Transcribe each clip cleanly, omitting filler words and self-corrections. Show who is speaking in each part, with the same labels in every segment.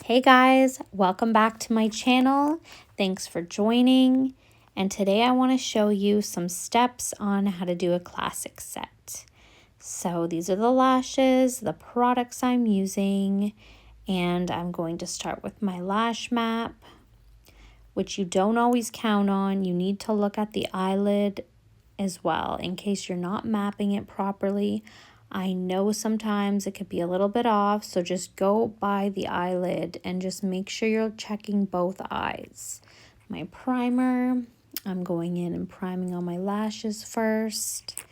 Speaker 1: Hey guys, welcome back to my channel. Thanks for joining. And today I want to show you some steps on how to do a classic set. So these are the lashes, the products I'm using, and I'm going to start with my lash map, which you don't always count on. You need to look at the eyelid as well in case you're not mapping it properly. I know sometimes it could be a little bit off, so just go by the eyelid and just make sure you're checking both eyes. My primer, I'm going in and priming on my lashes first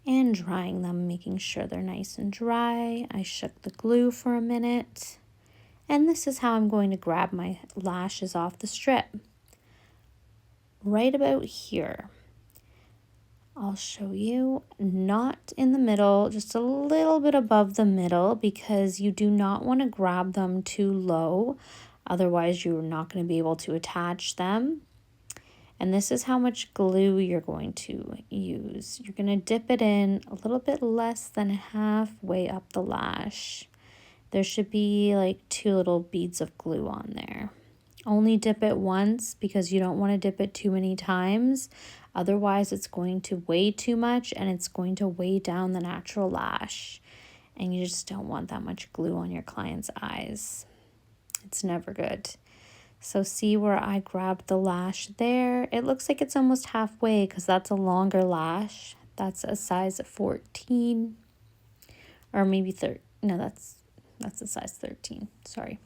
Speaker 1: and drying them, making sure they're nice and dry. I shook the glue for a minute, and this is how I'm going to grab my lashes off the strip. Right about here. I'll show you, not in the middle, just a little bit above the middle, because you do not want to grab them too low. Otherwise, you're not going to be able to attach them. And this is how much glue you're going to use. You're going to dip it in a little bit less than halfway up the lash. There should be like 2 little beads of glue on there. Only dip it once because you don't want to dip it too many times. Otherwise, it's going to weigh too much and it's going to weigh down the natural lash. And you just don't want that much glue on your client's eyes. It's never good. So see where I grabbed the lash there? It looks like it's almost halfway because that's a longer lash. That's a size 14 or maybe 13. No, that's a size 13. Sorry.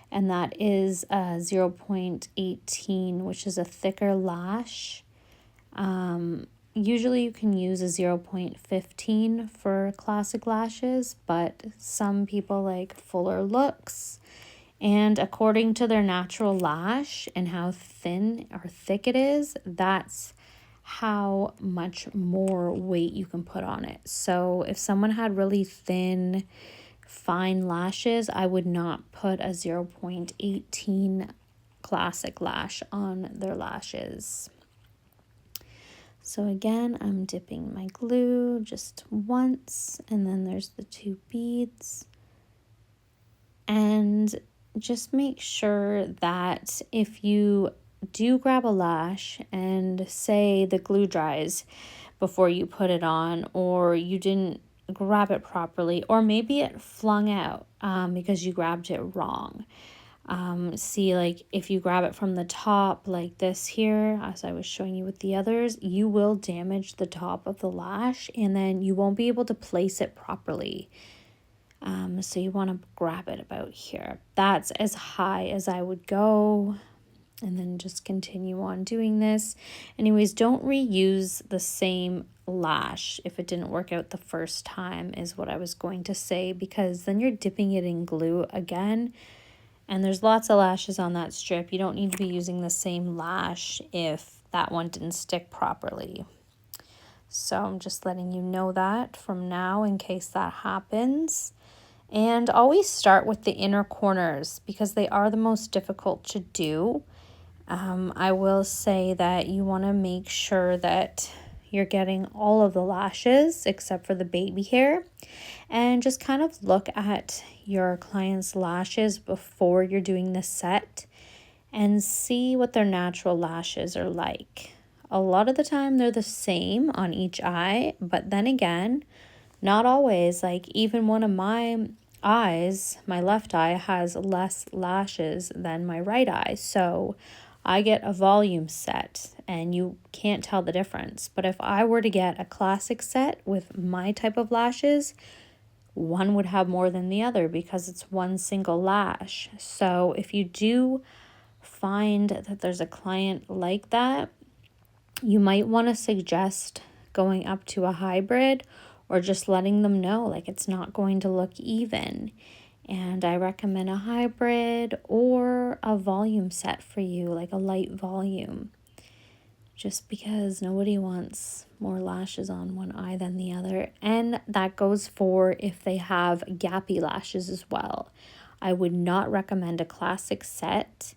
Speaker 1: And that is 0.18, which is a thicker lash. Usually you can use a 0.15 for classic lashes, but some people like fuller looks. And according to their natural lash and how thin or thick it is, that's how much more weight you can put on it. So if someone had really thin, fine lashes, I would not put a 0.18 classic lash on their lashes. So again, I'm dipping my glue just once, and then there's the 2 beads. And just make sure that if you do grab a lash and say the glue dries before you put it on, or you didn't grab it properly, or maybe it flung out because you grabbed it wrong. See, like if you grab it from the top like this here, as I was showing you with the others, you will damage the top of the lash and then you won't be able to place it properly. So you want to grab it about here. That's as high as I would go. And then just continue on doing this. Anyways, don't reuse the same lash if it didn't work out the first time, is what I was going to say, because then you're dipping it in glue again. And there's lots of lashes on that strip. You don't need to be using the same lash if that one didn't stick properly. So I'm just letting you know that from now in case that happens. And always start with the inner corners because they are the most difficult to do. I will say that you want to make sure that you're getting all of the lashes except for the baby hair, and just kind of look at your client's lashes before you're doing the set and see what their natural lashes are like. A lot of the time they're the same on each eye, but then again, not always. Like even one of my eyes, my left eye, has less lashes than my right eye. So I get a volume set and you can't tell the difference. But if I were to get a classic set with my type of lashes, one would have more than the other because it's one single lash. So if you do find that there's a client like that, you might want to suggest going up to a hybrid or just letting them know like it's not going to look even. And I recommend a hybrid or a volume set for you, like a light volume, just because nobody wants more lashes on one eye than the other. And that goes for if they have gappy lashes as well. I would not recommend a classic set.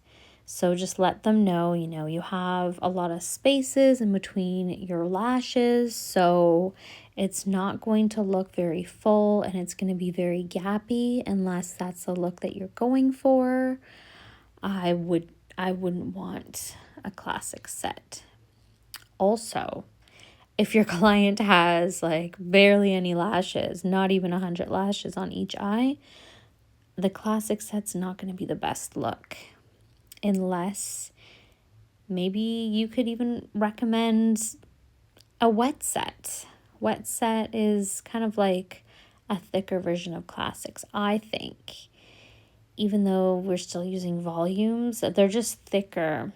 Speaker 1: So just let them know, you have a lot of spaces in between your lashes, so it's not going to look very full and it's going to be very gappy unless that's the look that you're going for. I wouldn't want a classic set. Also, if your client has like barely any lashes, not even 100 lashes on each eye, the classic set's not going to be the best look, unless maybe you could even recommend a wet set. Wet set is kind of like a thicker version of classics, I think. Even though we're still using volumes, they're just thicker.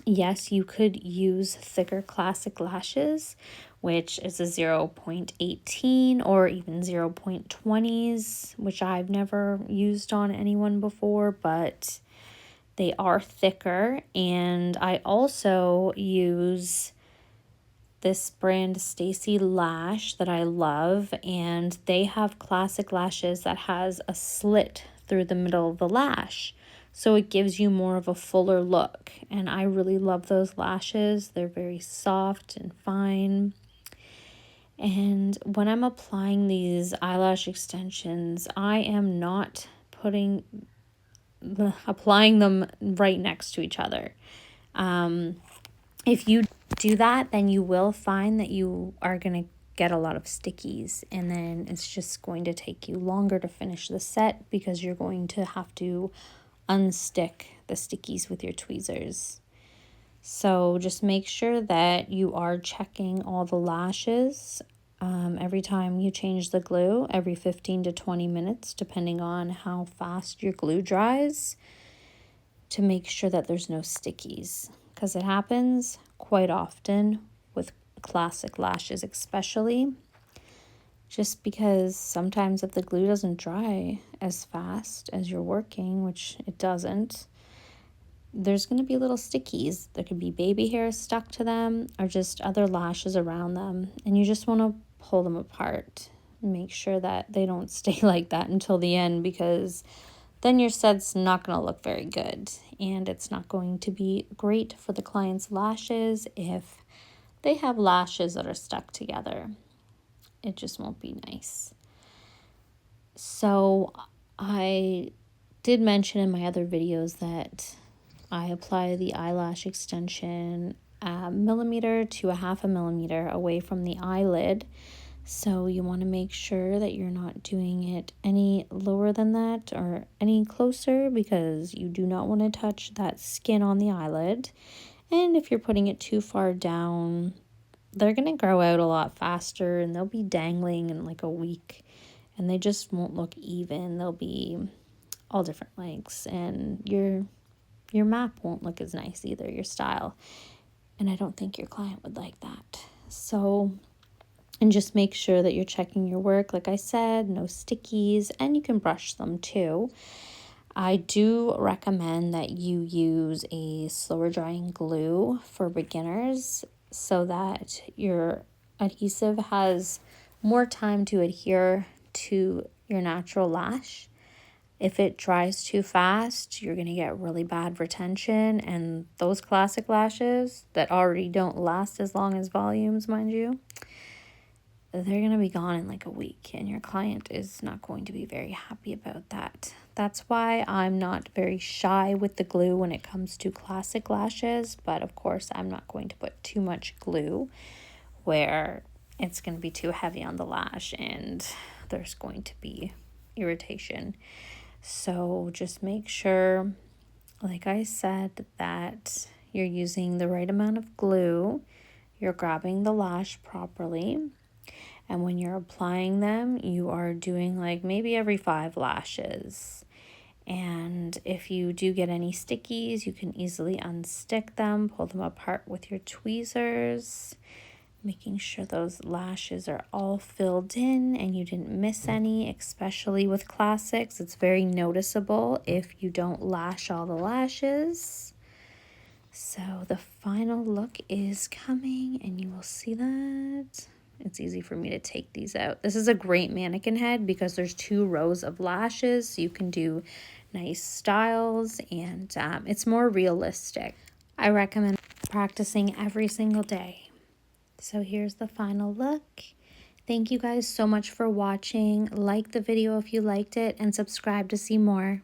Speaker 1: Yes, you could use thicker classic lashes, which is a 0.18 or even 0.20s, which I've never used on anyone before, but they are thicker. And I also use this brand Stacy Lash that I love, and they have classic lashes that has a slit through the middle of the lash, so it gives you more of a fuller look, and I really love those lashes. They're very soft and fine. And when I'm applying these eyelash extensions, I am not applying them right next to each other. If you do that, then you will find that you are going to get a lot of stickies, and then it's just going to take you longer to finish the set because you're going to have to unstick the stickies with your tweezers. So just make sure that you are checking all the lashes every time you change the glue, every 15 to 20 minutes, depending on how fast your glue dries, to make sure that there's no stickies, because it happens quite often with classic lashes, especially just because sometimes if the glue doesn't dry as fast as you're working, which it doesn't, there's going to be little stickies. There could be baby hairs stuck to them or just other lashes around them, and you just want to pull them apart. Make sure that they don't stay like that until the end, because then your set's not going to look very good, and it's not going to be great for the client's lashes if they have lashes that are stuck together. It just won't be nice. So I did mention in my other videos that I apply the eyelash extension a millimeter to a half a millimeter away from the eyelid. So you want to make sure that you're not doing it any lower than that or any closer, because you do not want to touch that skin on the eyelid. And if you're putting it too far down, they're going to grow out a lot faster and they'll be dangling in like a week, and they just won't look even. They'll be all different lengths, and your map won't look as nice either, your style. And I don't think your client would like that. So, and just make sure that you're checking your work. Like I said, no stickies, and you can brush them too. I do recommend that you use a slower drying glue for beginners so that your adhesive has more time to adhere to your natural lash. If it dries too fast, you're going to get really bad retention, and those classic lashes that already don't last as long as volumes, mind you, they're going to be gone in like a week, and your client is not going to be very happy about that. That's why I'm not very shy with the glue when it comes to classic lashes, but of course I'm not going to put too much glue where it's going to be too heavy on the lash and there's going to be irritation. So just make sure, like I said, that you're using the right amount of glue, you're grabbing the lash properly, and when you're applying them, you are doing like maybe every 5 lashes. And if you do get any stickies, you can easily unstick them, pull them apart with your tweezers, making sure those lashes are all filled in and you didn't miss any, especially with classics. It's very noticeable if you don't lash all the lashes. So the final look is coming and you will see that it's easy for me to take these out. This is a great mannequin head because there's 2 rows of lashes, so you can do nice styles, and it's more realistic. I recommend practicing every single day. So here's the final look. Thank you guys so much for watching. Like the video if you liked it, and subscribe to see more.